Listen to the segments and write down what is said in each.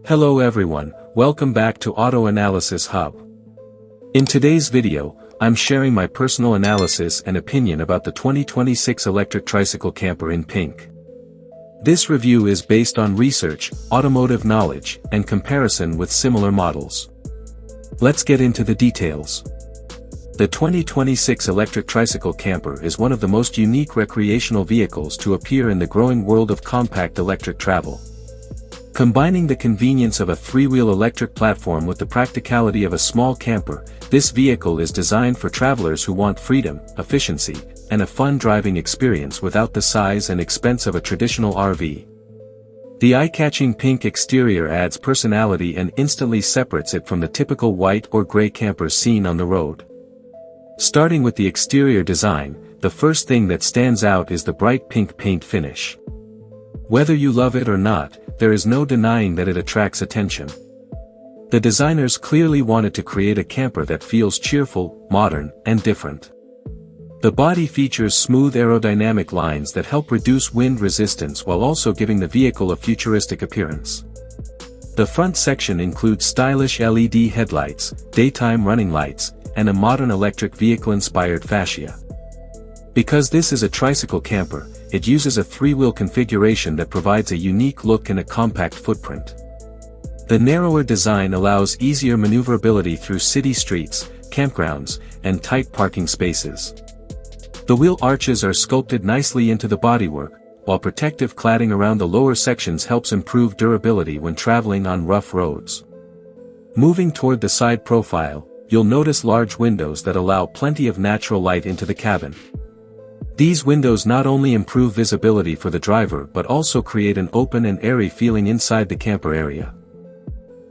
Hello everyone, welcome back to Auto Analysis Hub. In today's video, I'm sharing my personal analysis and opinion about the 2026 Electric Tricycle Camper in pink. This review is based on research, automotive knowledge, and comparison with similar models. Let's get into the details. The 2026 Electric Tricycle Camper is one of the most unique recreational vehicles to appear in the growing world of compact electric travel. Combining the convenience of a three-wheel electric platform with the practicality of a small camper, this vehicle is designed for travelers who want freedom, efficiency, and a fun driving experience without the size and expense of a traditional RV. The eye-catching pink exterior adds personality and instantly separates it from the typical white or gray campers seen on the road. Starting with the exterior design, the first thing that stands out is the bright pink paint finish. Whether you love it or not, there is no denying that it attracts attention. The designers clearly wanted to create a camper that feels cheerful, modern, and different. The body features smooth aerodynamic lines that help reduce wind resistance while also giving the vehicle a futuristic appearance. The front section includes stylish LED headlights, daytime running lights, and a modern electric vehicle-inspired fascia. Because this is a tricycle camper, it uses a three-wheel configuration that provides a unique look and a compact footprint. The narrower design allows easier maneuverability through city streets, campgrounds, and tight parking spaces. The wheel arches are sculpted nicely into the bodywork, while protective cladding around the lower sections helps improve durability when traveling on rough roads. Moving toward the side profile, you'll notice large windows that allow plenty of natural light into the cabin. These windows not only improve visibility for the driver but also create an open and airy feeling inside the camper area.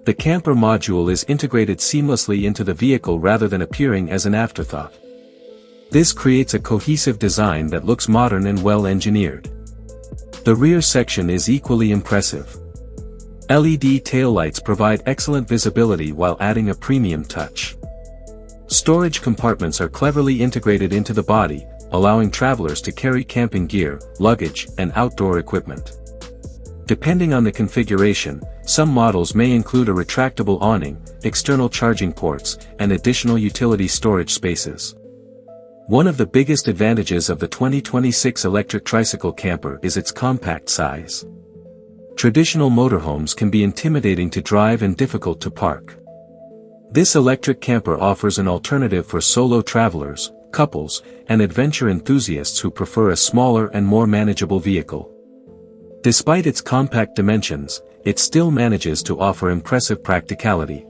The camper module is integrated seamlessly into the vehicle rather than appearing as an afterthought. This creates a cohesive design that looks modern and well-engineered. The rear section is equally impressive. LED taillights provide excellent visibility while adding a premium touch. Storage compartments are cleverly integrated into the body, allowing travelers to carry camping gear, luggage, and outdoor equipment. Depending on the configuration, some models may include a retractable awning, external charging ports, and additional utility storage spaces. One of the biggest advantages of the 2026 Electric Tricycle Camper is its compact size. Traditional motorhomes can be intimidating to drive and difficult to park. This electric camper offers an alternative for solo travelers, couples, and adventure enthusiasts who prefer a smaller and more manageable vehicle. Despite its compact dimensions, it still manages to offer impressive practicality.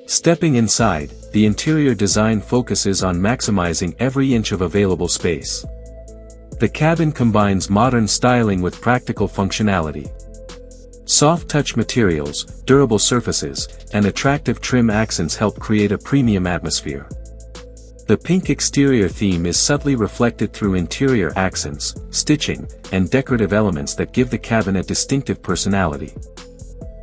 Stepping inside, the interior design focuses on maximizing every inch of available space. The cabin combines modern styling with practical functionality. Soft touch materials, durable surfaces, and attractive trim accents help create a premium atmosphere. The pink exterior theme is subtly reflected through interior accents, stitching, and decorative elements that give the cabin a distinctive personality.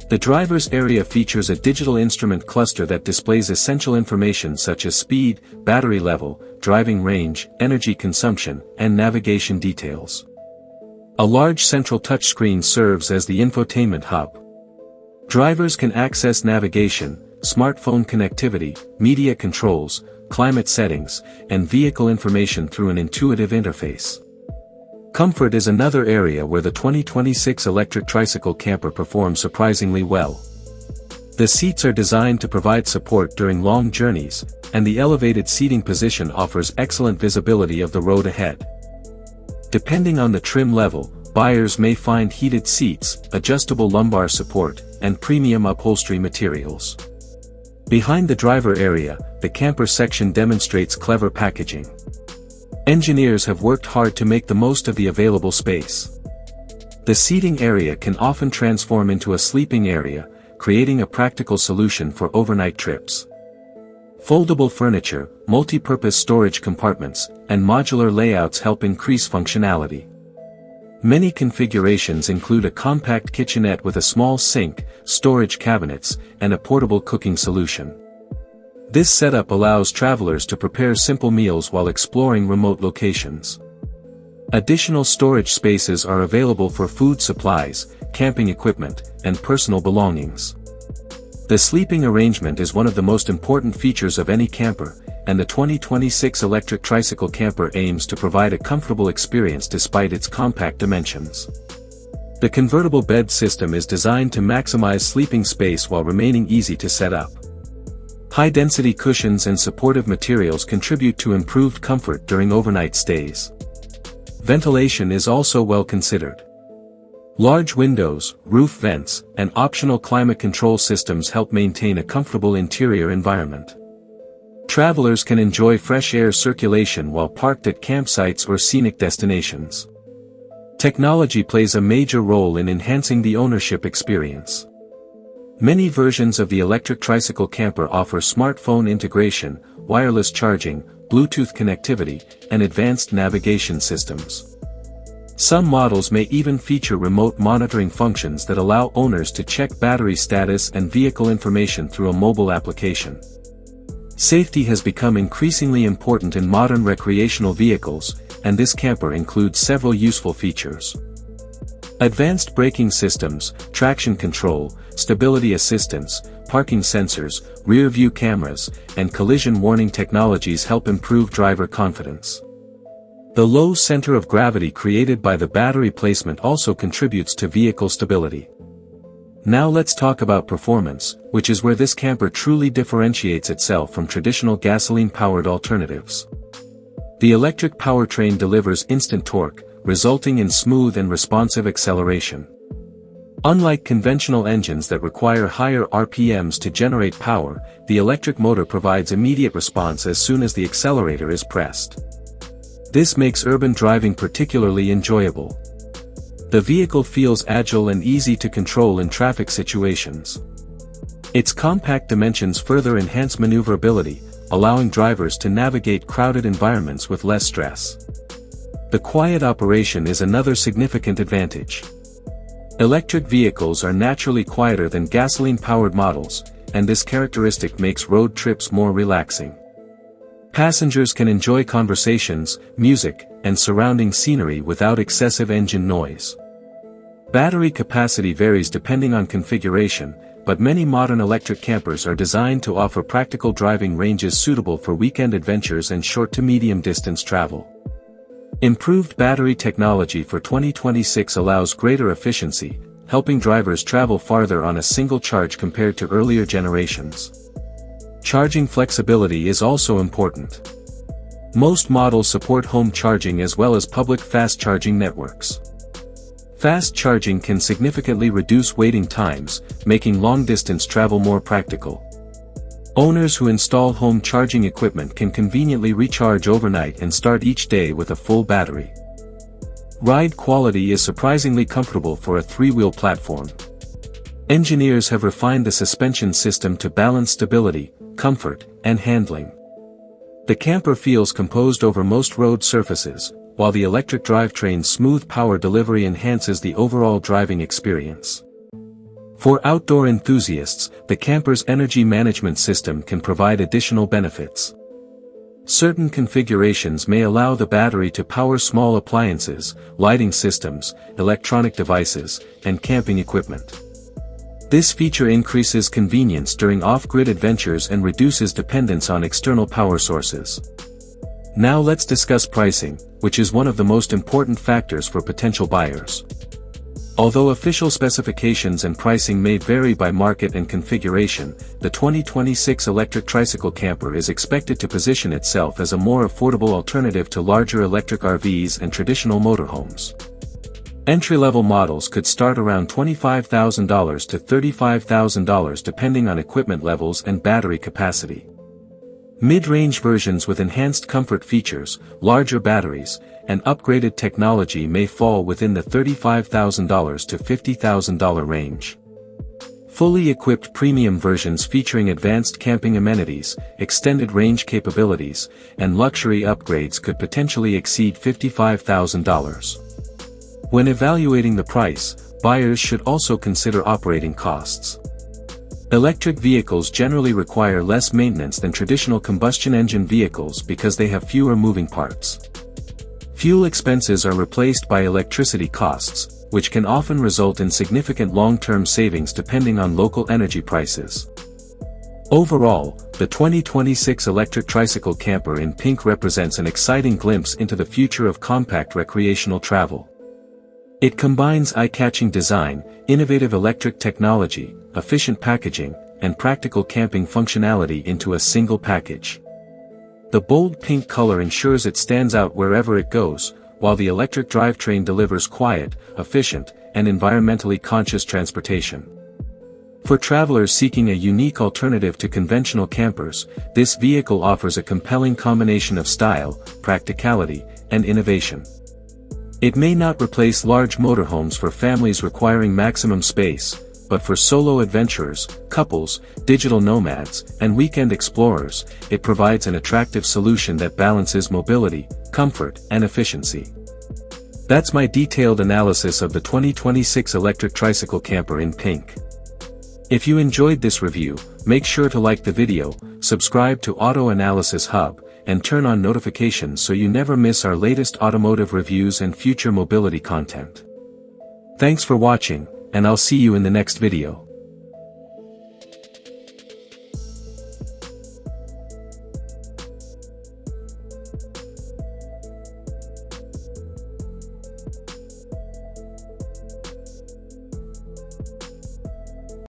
The driver's area features a digital instrument cluster that displays essential information such as speed, battery level, driving range, energy consumption, and navigation details. A large central touchscreen serves as the infotainment hub. Drivers can access navigation, smartphone connectivity, media controls, climate settings, and vehicle information through an intuitive interface. Comfort is another area where the 2026 Electric Tricycle Camper performs surprisingly well. The seats are designed to provide support during long journeys, and the elevated seating position offers excellent visibility of the road ahead. Depending on the trim level, buyers may find heated seats, adjustable lumbar support, and premium upholstery materials. Behind the driver area, the camper section demonstrates clever packaging. Engineers have worked hard to make the most of the available space. The seating area can often transform into a sleeping area, creating a practical solution for overnight trips. Foldable furniture, multi-purpose storage compartments, and modular layouts help increase functionality. Many configurations include a compact kitchenette with a small sink, storage cabinets, and a portable cooking solution. This setup allows travelers to prepare simple meals while exploring remote locations. Additional storage spaces are available for food supplies, camping equipment, and personal belongings. The sleeping arrangement is one of the most important features of any camper, and the 2026 Electric Tricycle Camper aims to provide a comfortable experience despite its compact dimensions. The convertible bed system is designed to maximize sleeping space while remaining easy to set up. High-density cushions and supportive materials contribute to improved comfort during overnight stays. Ventilation is also well considered. Large windows, roof vents, and optional climate control systems help maintain a comfortable interior environment. Travelers can enjoy fresh air circulation while parked at campsites or scenic destinations. Technology plays a major role in enhancing the ownership experience. Many versions of the Electric Tricycle Camper offer smartphone integration, wireless charging, Bluetooth connectivity, and advanced navigation systems. Some models may even feature remote monitoring functions that allow owners to check battery status and vehicle information through a mobile application. Safety has become increasingly important in modern recreational vehicles, and this camper includes several useful features. Advanced braking systems, traction control, stability assistance, parking sensors, rear-view cameras, and collision warning technologies help improve driver confidence. The low center of gravity created by the battery placement also contributes to vehicle stability. Now let's talk about performance, which is where this camper truly differentiates itself from traditional gasoline-powered alternatives. The electric powertrain delivers instant torque, resulting in smooth and responsive acceleration. Unlike conventional engines that require higher RPMs to generate power, the electric motor provides immediate response as soon as the accelerator is pressed. This makes urban driving particularly enjoyable. The vehicle feels agile and easy to control in traffic situations. Its compact dimensions further enhance maneuverability, allowing drivers to navigate crowded environments with less stress. The quiet operation is another significant advantage. Electric vehicles are naturally quieter than gasoline-powered models, and this characteristic makes road trips more relaxing. Passengers can enjoy conversations, music, and surrounding scenery without excessive engine noise. Battery capacity varies depending on configuration, but many modern electric campers are designed to offer practical driving ranges suitable for weekend adventures and short to medium distance travel. Improved battery technology for 2026 allows greater efficiency, helping drivers travel farther on a single charge compared to earlier generations. Charging flexibility is also important. Most models support home charging as well as public fast charging networks. Fast charging can significantly reduce waiting times, making long-distance travel more practical. Owners who install home charging equipment can conveniently recharge overnight and start each day with a full battery. Ride quality is surprisingly comfortable for a three-wheel platform. Engineers have refined the suspension system to balance stability, comfort, and handling. The camper feels composed over most road surfaces, while the electric drivetrain's smooth power delivery enhances the overall driving experience. For outdoor enthusiasts, the camper's energy management system can provide additional benefits. Certain configurations may allow the battery to power small appliances, lighting systems, electronic devices, and camping equipment. This feature increases convenience during off-grid adventures and reduces dependence on external power sources. Now let's discuss pricing, which is one of the most important factors for potential buyers. Although official specifications and pricing may vary by market and configuration, the 2026 Electric Tricycle Camper is expected to position itself as a more affordable alternative to larger electric RVs and traditional motorhomes. Entry-level models could start around $25,000 to $35,000 depending on equipment levels and battery capacity. Mid-range versions with enhanced comfort features, larger batteries, and upgraded technology may fall within the $35,000 to $50,000 range. Fully equipped premium versions featuring advanced camping amenities, extended range capabilities, and luxury upgrades could potentially exceed $55,000. When evaluating the price, buyers should also consider operating costs. Electric vehicles generally require less maintenance than traditional combustion engine vehicles because they have fewer moving parts. Fuel expenses are replaced by electricity costs, which can often result in significant long-term savings depending on local energy prices. Overall, the 2026 Electric Tricycle Camper in pink represents an exciting glimpse into the future of compact recreational travel. It combines eye-catching design, innovative electric technology, efficient packaging, and practical camping functionality into a single package. The bold pink color ensures it stands out wherever it goes, while the electric drivetrain delivers quiet, efficient, and environmentally conscious transportation. For travelers seeking a unique alternative to conventional campers, this vehicle offers a compelling combination of style, practicality, and innovation. It may not replace large motorhomes for families requiring maximum space, but for solo adventurers, couples, digital nomads, and weekend explorers, it provides an attractive solution that balances mobility, comfort, and efficiency. That's my detailed analysis of the 2026 Electric Tricycle Camper in pink. If you enjoyed this review, make sure to like the video, subscribe to Auto Analysis Hub, and turn on notifications so you never miss our latest automotive reviews and future mobility content. Thanks for watching, and I'll see you in the next video.